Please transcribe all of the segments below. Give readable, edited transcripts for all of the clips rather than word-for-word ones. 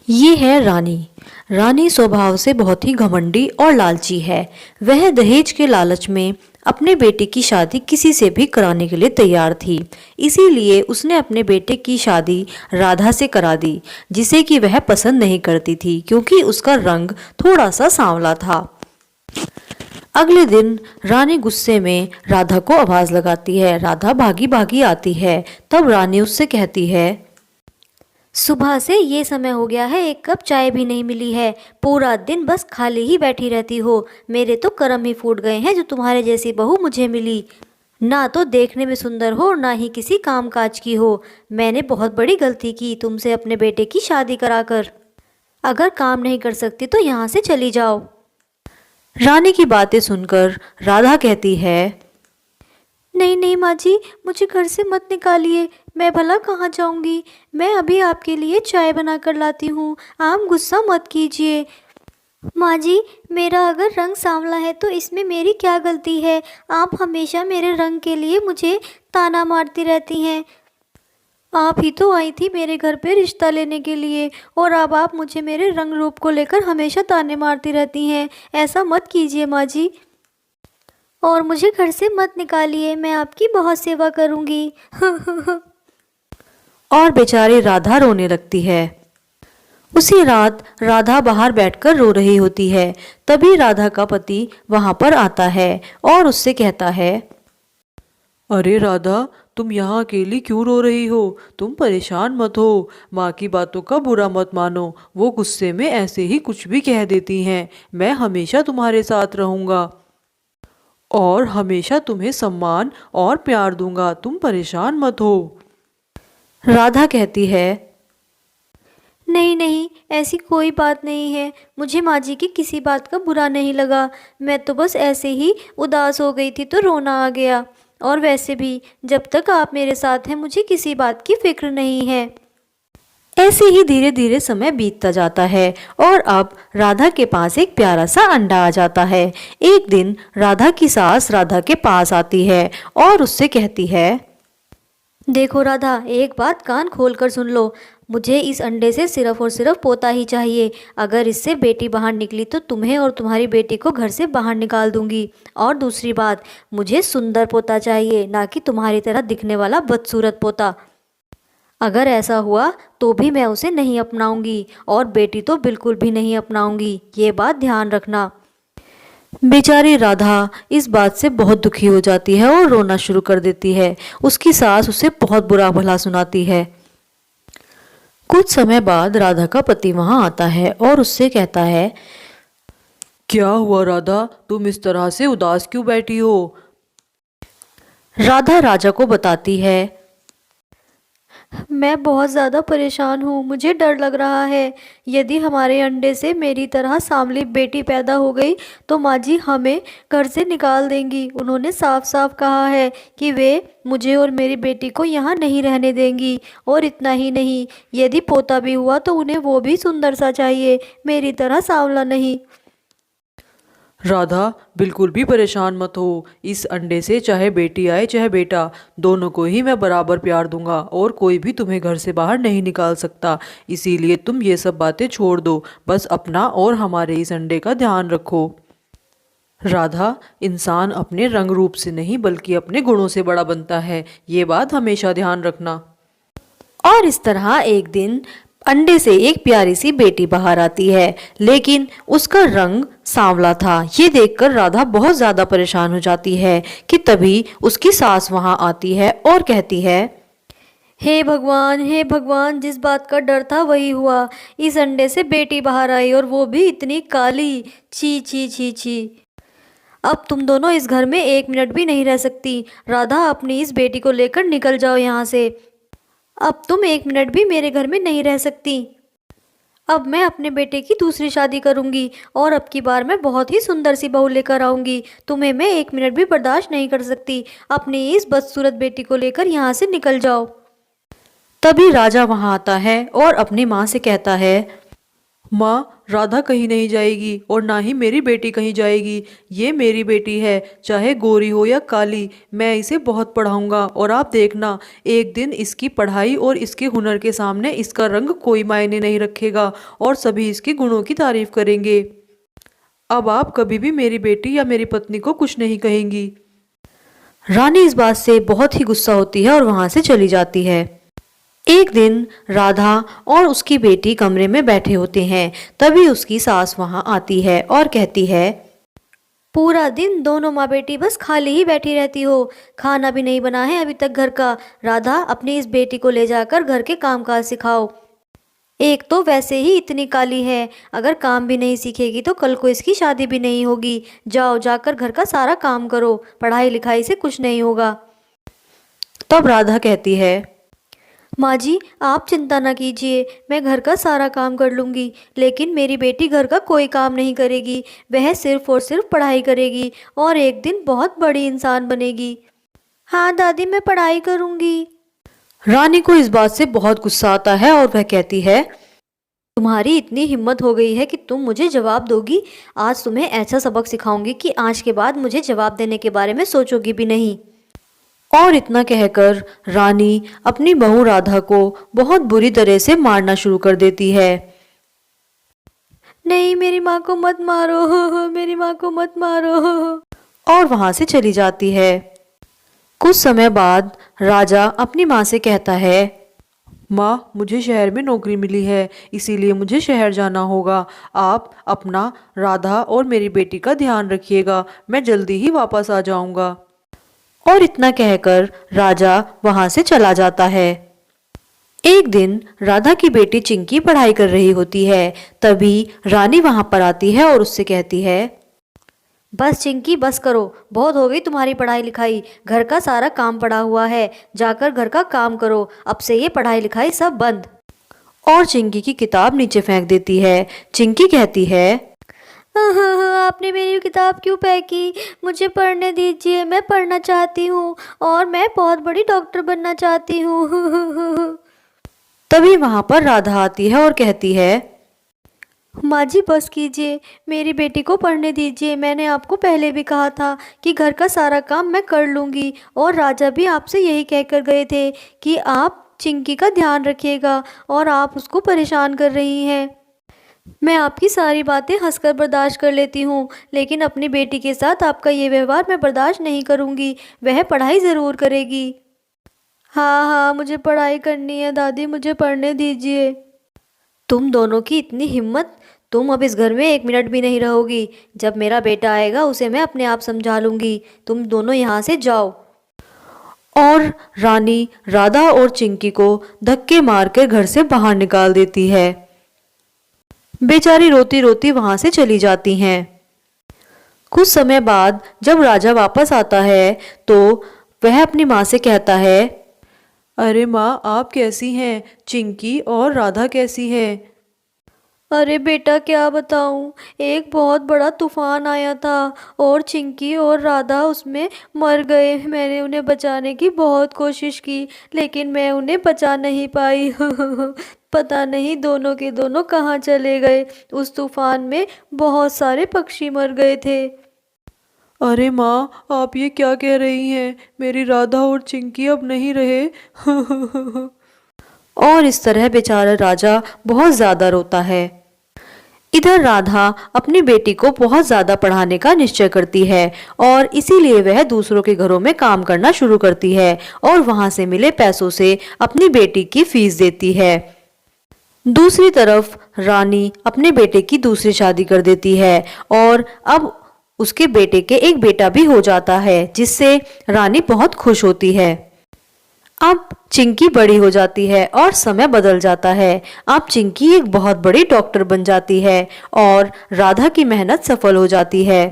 ये है रानी। रानी स्वभाव से बहुत ही घमंडी और लालची है। वह दहेज के लालच में अपने बेटे की शादी किसी से भी कराने के लिए तैयार थी। इसीलिए उसने अपने बेटे की शादी राधा से करा दी, जिसे कि वह पसंद नहीं करती थी क्योंकि उसका रंग थोड़ा सा सांवला था। अगले दिन रानी गुस्से में राधा को आवाज लगाती है। राधा भागी भागी आती है। तब रानी उससे कहती है, सुबह से ये समय हो गया है, एक कप चाय भी नहीं मिली है। पूरा दिन बस खाली ही बैठी रहती हो। मेरे तो कर्म ही फूट गए हैं जो तुम्हारे जैसी बहू मुझे मिली। ना तो देखने में सुंदर हो, ना ही किसी काम काज की हो। मैंने बहुत बड़ी गलती की तुमसे अपने बेटे की शादी कराकर। अगर काम नहीं कर सकती तो यहाँ से चली जाओ। रानी की बातें सुनकर राधा कहती है, नहीं नहीं माँ जी, मुझे घर से मत निकालिए। मैं भला कहाँ जाऊँगी। मैं अभी आपके लिए चाय बना कर लाती हूँ, आप गुस्सा मत कीजिए। माँ जी, मेरा अगर रंग सांवला है तो इसमें मेरी क्या गलती है। आप हमेशा मेरे रंग के लिए मुझे ताना मारती रहती हैं। आप ही तो आई थी मेरे घर पे रिश्ता लेने के लिए, और अब आप मुझे मेरे रंग रूप को लेकर हमेशा ताने मारती रहती हैं। ऐसा मत कीजिए माँ जी, और मुझे घर से मत निकालिए। मैं आपकी बहुत सेवा करूँगी। और बेचारी राधा रोने लगती है। उसी रात राधा बाहर बैठकर रो रही होती है। तभी राधा का पति वहां पर आता है और उससे कहता है, अरे राधा, तुम यहाँ अकेली क्यों रो रही हो? तुम परेशान मत हो। माँ की बातों का बुरा मत मानो, वो गुस्से में ऐसे ही कुछ भी कह देती हैं। मैं हमेशा तुम्हारे साथ रहूँगा और हमेशा तुम्हें सम्मान और प्यार दूंगा। तुम परेशान मत हो। राधा कहती है, नहीं नहीं, ऐसी कोई बात नहीं है। मुझे माँ जी की किसी बात का बुरा नहीं लगा। मैं तो बस ऐसे ही उदास हो गई थी तो रोना आ गया। और वैसे भी जब तक आप मेरे साथ हैं मुझे किसी बात की फिक्र नहीं है। ऐसे ही धीरे धीरे समय बीतता जाता है और अब राधा के पास एक प्यारा सा अंडा आ जाता है। एक दिन राधा की सास राधा के पास आती है और उससे कहती है, देखो राधा, एक बात कान खोल कर सुन लो। मुझे इस अंडे से सिर्फ और सिर्फ पोता ही चाहिए। अगर इससे बेटी बाहर निकली तो तुम्हें और तुम्हारी बेटी को घर से बाहर निकाल दूंगी। और दूसरी बात, मुझे सुंदर पोता चाहिए, ना कि तुम्हारी तरह दिखने वाला बदसूरत पोता। अगर ऐसा हुआ तो भी मैं उसे नहीं अपनाऊंगी, और बेटी तो बिल्कुल भी नहीं अपनाऊंगी। ये बात ध्यान रखना। बेचारी राधा इस बात से बहुत दुखी हो जाती है और रोना शुरू कर देती है। उसकी सास उसे बहुत बुरा भला सुनाती है। कुछ समय बाद राधा का पति वहां आता है और उससे कहता है, क्या हुआ राधा, तुम इस तरह से उदास क्यों बैठी हो? राधा राजा को बताती है, मैं बहुत ज़्यादा परेशान हूँ। मुझे डर लग रहा है, यदि हमारे अंडे से मेरी तरह सांवली बेटी पैदा हो गई तो माँ जी हमें घर से निकाल देंगी। उन्होंने साफ साफ कहा है कि वे मुझे और मेरी बेटी को यहाँ नहीं रहने देंगी। और इतना ही नहीं, यदि पोता भी हुआ तो उन्हें वो भी सुंदर सा चाहिए, मेरी तरह सांवला नहीं। राधा, बिल्कुल भी परेशान मत हो। इस अंडे से चाहे बेटी आए चाहे बेटा, दोनों को ही मैं बराबर प्यार दूंगा और कोई भी तुम्हें घर से बाहर नहीं निकाल सकता। इसीलिए तुम ये सब बातें छोड़ दो, बस अपना और हमारे इस अंडे का ध्यान रखो। राधा, इंसान अपने रंग रूप से नहीं बल्कि अपने गुणों से बड़ा बनता है, ये बात हमेशा ध्यान रखना। और इस तरह एक दिन अंडे से एक प्यारी सी बेटी बाहर आती है, लेकिन उसका रंग सांवला था। ये देखकर राधा बहुत ज्यादा परेशान हो जाती है कि तभी उसकी सास वहां आती है और कहती है, हे भगवान, हे भगवान, जिस बात का डर था वही हुआ। इस अंडे से बेटी बाहर आई, और वो भी इतनी काली। छी छी छी छी। अब तुम दोनों इस घर में एक मिनट भी नहीं रह सकती। राधा, अपनी इस बेटी को लेकर निकल जाओ यहाँ से। अब तुम एक मिनट भी मेरे घर में नहीं रह सकती। अब मैं अपने बेटे की दूसरी शादी करूंगी, और अब की बार मैं बहुत ही सुंदर सी बहू लेकर आऊंगी। तुम्हें मैं एक मिनट भी बर्दाश्त नहीं कर सकती। अपनी इस बदसूरत बेटी को लेकर यहाँ से निकल जाओ। तभी राजा वहां आता है और अपनी माँ से कहता है, माँ, राधा कहीं नहीं जाएगी और ना ही मेरी बेटी कहीं जाएगी। ये मेरी बेटी है, चाहे गोरी हो या काली। मैं इसे बहुत पढ़ाऊंगा और आप देखना, एक दिन इसकी पढ़ाई और इसके हुनर के सामने इसका रंग कोई मायने नहीं रखेगा और सभी इसके गुणों की तारीफ करेंगे। अब आप कभी भी मेरी बेटी या मेरी पत्नी को कुछ नहीं कहेंगी। रानी इस बात से बहुत ही गुस्सा होती है और वहां से चली जाती है। एक दिन राधा और उसकी बेटी कमरे में बैठे होते हैं। तभी उसकी सास वहां आती है और कहती है, पूरा दिन दोनों माँ बेटी बस खाली ही बैठी रहती हो, खाना भी नहीं बना है अभी तक घर का। राधा, अपनी इस बेटी को ले जाकर घर के कामकाज सिखाओ। एक तो वैसे ही इतनी काली है, अगर काम भी नहीं सीखेगी तो कल को इसकी शादी भी नहीं होगी। जाओ, जाकर घर का सारा काम करो, पढ़ाई लिखाई से कुछ नहीं होगा। तब राधा कहती है, माँ जी, आप चिंता ना कीजिए, मैं घर का सारा काम कर लूँगी, लेकिन मेरी बेटी घर का कोई काम नहीं करेगी। वह सिर्फ और सिर्फ पढ़ाई करेगी और एक दिन बहुत बड़ी इंसान बनेगी। हाँ दादी, मैं पढ़ाई करूँगी। रानी को इस बात से बहुत गुस्सा आता है और वह कहती है, तुम्हारी इतनी हिम्मत हो गई है कि तुम मुझे जवाब दोगी। आज तुम्हें ऐसा सबक सिखाऊंगी कि आज के बाद मुझे जवाब देने के बारे में सोचोगी भी नहीं। और इतना कहकर रानी अपनी बहू राधा को बहुत बुरी तरह से मारना शुरू कर देती है। नहीं, मेरी माँ को मत मारो, मेरी माँ को मत मारो। और वहां से चली जाती है। कुछ समय बाद राजा अपनी माँ से कहता है, माँ, मुझे शहर में नौकरी मिली है, इसीलिए मुझे शहर जाना होगा। आप अपना, राधा और मेरी बेटी का ध्यान रखिएगा। मैं जल्दी ही वापस आ जाऊंगा। और इतना कहकर राजा वहां से चला जाता है। एक दिन राधा की बेटी चिंकी पढ़ाई कर रही होती है। तभी रानी वहां पर आती है और उससे कहती है, बस चिंकी, बस करो, बहुत हो गई तुम्हारी पढ़ाई लिखाई। घर का सारा काम पड़ा हुआ है, जाकर घर का काम करो। अब से ये पढ़ाई लिखाई सब बंद। और चिंकी की किताब नीचे फेंक देती है। चिंकी कहती है, आपने मेरी किताब क्यों फेंकी? मुझे पढ़ने दीजिए, मैं पढ़ना चाहती हूँ और मैं बहुत बड़ी डॉक्टर बनना चाहती हूँ। तभी वहां पर राधा आती है और कहती है, माँ जी, बस कीजिए, मेरी बेटी को पढ़ने दीजिए। मैंने आपको पहले भी कहा था कि घर का सारा काम मैं कर लूँगी और राजा भी आपसे यही कहकर गए थे कि आप चिंकी का ध्यान रखिएगा और आप उसको परेशान कर रही हैं। मैं आपकी सारी बातें हंसकर बर्दाश्त कर लेती हूँ, लेकिन अपनी बेटी के साथ आपका ये व्यवहार मैं बर्दाश्त नहीं करूँगी। वह पढ़ाई ज़रूर करेगी। हाँ हाँ, मुझे पढ़ाई करनी है दादी, मुझे पढ़ने दीजिए। तुम दोनों की इतनी हिम्मत, तुम अब इस घर में 1 मिनट भी नहीं रहोगी। जब मेरा बेटा आएगा उसे मैं अपने आप समझा लूँगी। तुम दोनों यहाँ से जाओ। और रानी राधा और चिंकी को धक्के मारकर घर से बाहर निकाल देती है। बेचारी रोती रोती वहां से चली जाती हैं। कुछ समय बाद जब राजा वापस आता है तो वह अपनी माँ से कहता है, अरे माँ, आप कैसी हैं? चिंकी और राधा कैसी है? अरे बेटा, क्या बताऊं, एक बहुत बड़ा तूफान आया था और चिंकी और राधा उसमें मर गए। मैंने उन्हें बचाने की बहुत कोशिश की, लेकिन मैं उन्हें बचा नहीं पाई। पता नहीं दोनों के दोनों कहाँ चले गए। उस तूफान में बहुत सारे पक्षी मर गए थे। अरे माँ, आप ये क्या कह रही हैं? मेरी राधा और चिंकी अब नहीं रहे। और इस तरह बेचारा राजा बहुत ज्यादा रोता है। इधर राधा अपनी बेटी को बहुत ज्यादा पढ़ाने का निश्चय करती है और इसीलिए वह दूसरों के घरों में काम करना शुरू करती है और वहां से मिले पैसों से अपनी बेटी की फीस देती है। दूसरी तरफ रानी अपने बेटे की दूसरी शादी कर देती है और अब उसके बेटे के एक बेटा भी हो जाता है, जिससे रानी बहुत खुश होती है। अब चिंकी बड़ी हो जाती है और समय बदल जाता है। अब चिंकी एक बहुत बड़ी डॉक्टर बन जाती है और राधा की मेहनत सफल हो जाती है।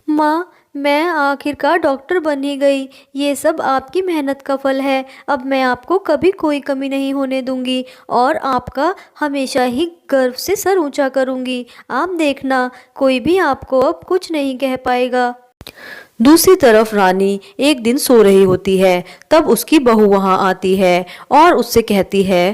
माँ, मैं आखिरकार डॉक्टर बन ही गई। ये सब आपकी मेहनत का फल है। अब मैं आपको कभी कोई कमी नहीं होने दूंगी और आपका हमेशा ही गर्व से सर ऊंचा करूंगी। आप देखना, कोई भी आपको अब कुछ नहीं कह पाएगा। दूसरी तरफ रानी एक दिन सो रही होती है। तब उसकी बहू वहां आती है और उससे कहती है,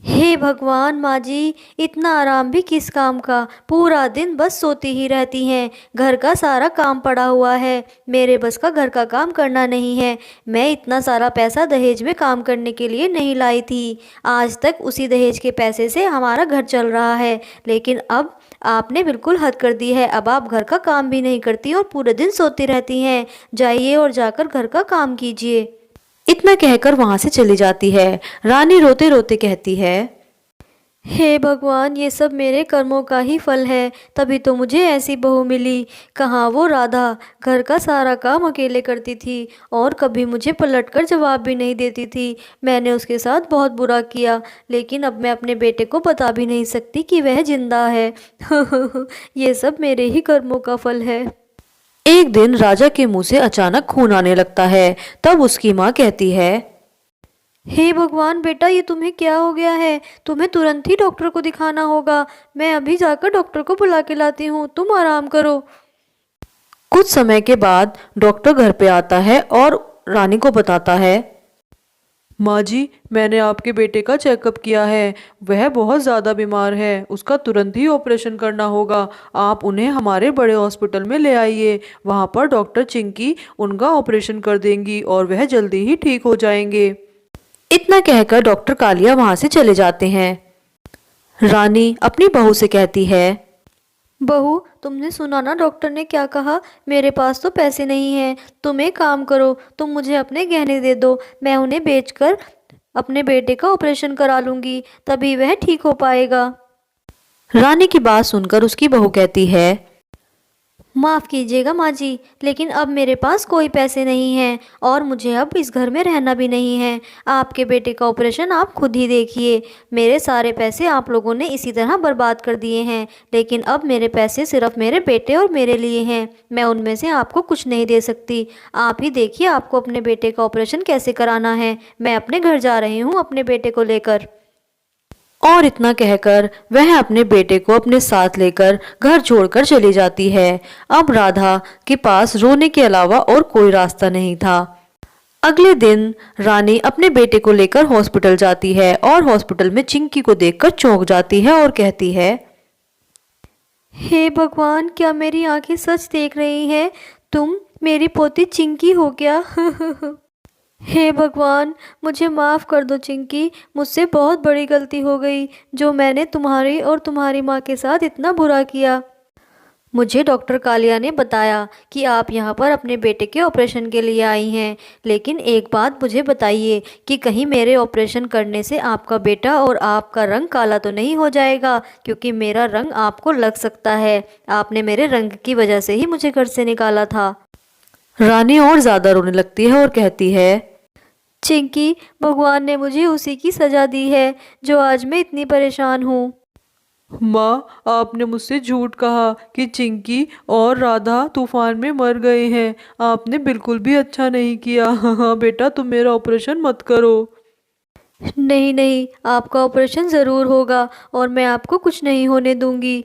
हे भगवान माँ जी, इतना आराम भी किस काम का, पूरा दिन बस सोती ही रहती हैं। घर का सारा काम पड़ा हुआ है, मेरे बस का घर का काम करना नहीं है। मैं इतना सारा पैसा दहेज में काम करने के लिए नहीं लाई थी। आज तक उसी दहेज के पैसे से हमारा घर चल रहा है, लेकिन अब आपने बिल्कुल हद कर दी है। अब आप घर का काम भी नहीं करती और पूरे दिन सोती रहती हैं। जाइए और जाकर घर का काम कीजिए। इतना कहकर वहां से चली जाती है। रानी रोते रोते कहती है, हे भगवान, ये सब मेरे कर्मों का ही फल है, तभी तो मुझे ऐसी बहू मिली। कहाँ वो राधा, घर का सारा काम अकेले करती थी और कभी मुझे पलटकर जवाब भी नहीं देती थी। मैंने उसके साथ बहुत बुरा किया, लेकिन अब मैं अपने बेटे को बता भी नहीं सकती कि वह जिंदा है। ये सब मेरे ही कर्मों का फल है। एक दिन राजा के मुंह से अचानक खून आने लगता है। तब उसकी माँ कहती है, हे भगवान बेटा, ये तुम्हें क्या हो गया है? तुम्हें तुरंत ही डॉक्टर को दिखाना होगा। मैं अभी जाकर डॉक्टर को बुला के लाती हूँ, तुम आराम करो। कुछ समय के बाद डॉक्टर घर पे आता है और रानी को बताता है, माँ जी, मैंने आपके बेटे का चेकअप किया है। वह बहुत ज़्यादा बीमार है, उसका तुरंत ही ऑपरेशन करना होगा। आप उन्हें हमारे बड़े हॉस्पिटल में ले आइए। वहाँ पर डॉक्टर चिंकी उनका ऑपरेशन कर देंगी और वह जल्दी ही ठीक हो जाएंगे। इतना कहकर डॉक्टर कालिया वहां से चले जाते हैं। रानी अपनी बहू से कहती है, बहू, तुमने सुना ना डॉक्टर ने क्या कहा? मेरे पास तो पैसे नहीं हैं। तुम एक काम करो, तुम मुझे अपने गहने दे दो, मैं उन्हें बेचकर अपने बेटे का ऑपरेशन करा लूँगी, तभी वह ठीक हो पाएगा। रानी की बात सुनकर उसकी बहू कहती है, माफ़ कीजिएगा माँ जी, लेकिन अब मेरे पास कोई पैसे नहीं हैं और मुझे अब इस घर में रहना भी नहीं है। आपके बेटे का ऑपरेशन आप खुद ही देखिए। मेरे सारे पैसे आप लोगों ने इसी तरह बर्बाद कर दिए हैं, लेकिन अब मेरे पैसे सिर्फ मेरे बेटे और मेरे लिए हैं। मैं उनमें से आपको कुछ नहीं दे सकती। आप ही देखिए आपको अपने बेटे का ऑपरेशन कैसे कराना है। मैं अपने घर जा रही हूँ अपने बेटे को लेकर। और इतना कहकर वह अपने बेटे को अपने साथ लेकर घर छोड़कर चली जाती है। अब राधा के पास रोने के अलावा और कोई रास्ता नहीं था। अगले दिन रानी अपने बेटे को लेकर हॉस्पिटल जाती है और हॉस्पिटल में चिंकी को देखकर चौंक जाती है और कहती है, हे भगवान, क्या मेरी आंखें सच देख रही हैं? तुम मेरी पोती चिंकी हो क्या? हे भगवान, मुझे माफ़ कर दो चिंकी। मुझसे बहुत बड़ी गलती हो गई, जो मैंने तुम्हारी और तुम्हारी माँ के साथ इतना बुरा किया। मुझे डॉक्टर कालिया ने बताया कि आप यहाँ पर अपने बेटे के ऑपरेशन के लिए आई हैं, लेकिन एक बात मुझे बताइए कि कहीं मेरे ऑपरेशन करने से आपका बेटा और आपका रंग काला तो नहीं हो जाएगा, क्योंकि मेरा रंग आपको लग सकता है। आपने मेरे रंग की वजह से ही मुझे घर से निकाला था। रानी और ज्यादा रोने लगती है और कहती है, चिंकी, भगवान ने मुझे उसी की सज़ा दी है जो आज मैं इतनी परेशान हूँ। माँ, आपने मुझसे झूठ कहा कि चिंकी और राधा तूफान में मर गए हैं। आपने बिल्कुल भी अच्छा नहीं किया। हाँ बेटा, तुम मेरा ऑपरेशन मत करो। नहीं नहीं, आपका ऑपरेशन ज़रूर होगा और मैं आपको कुछ नहीं होने दूंगी।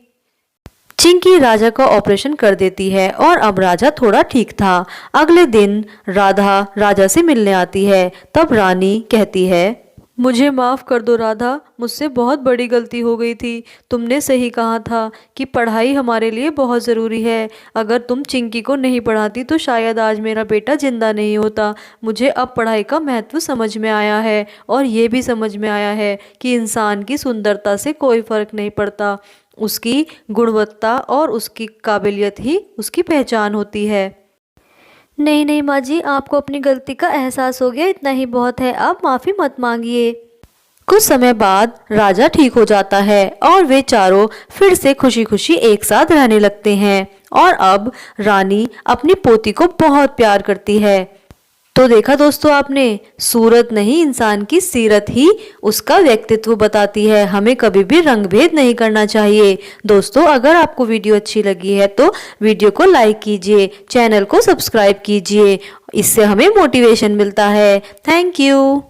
चिंकी राजा का ऑपरेशन कर देती है और अब राजा थोड़ा ठीक था। अगले दिन राधा राजा से मिलने आती है। तब रानी कहती है, मुझे माफ़ कर दो राधा, मुझसे बहुत बड़ी गलती हो गई थी। तुमने सही कहा था कि पढ़ाई हमारे लिए बहुत ज़रूरी है। अगर तुम चिंकी को नहीं पढ़ाती तो शायद आज मेरा बेटा जिंदा नहीं होता। मुझे अब पढ़ाई का महत्व समझ में आया है और ये भी समझ में आया है कि इंसान की सुंदरता से कोई फ़र्क नहीं पड़ता। उसकी गुणवत्ता और उसकी काबिलियत ही उसकी पहचान होती है। नहीं नहीं माँ जी, आपको अपनी गलती का एहसास हो गया, इतना ही बहुत है। आप माफ़ी मत मांगिए। कुछ समय बाद राजा ठीक हो जाता है और वे चारों फिर से खुशी खुशी एक साथ रहने लगते हैं। और अब रानी अपनी पोती को बहुत प्यार करती है। तो देखा दोस्तों आपने, सूरत नहीं इंसान की सीरत ही उसका व्यक्तित्व बताती है। हमें कभी भी रंग भेद नहीं करना चाहिए। दोस्तों, अगर आपको वीडियो अच्छी लगी है तो वीडियो को लाइक कीजिए, चैनल को सब्सक्राइब कीजिए। इससे हमें मोटिवेशन मिलता है। Thank you.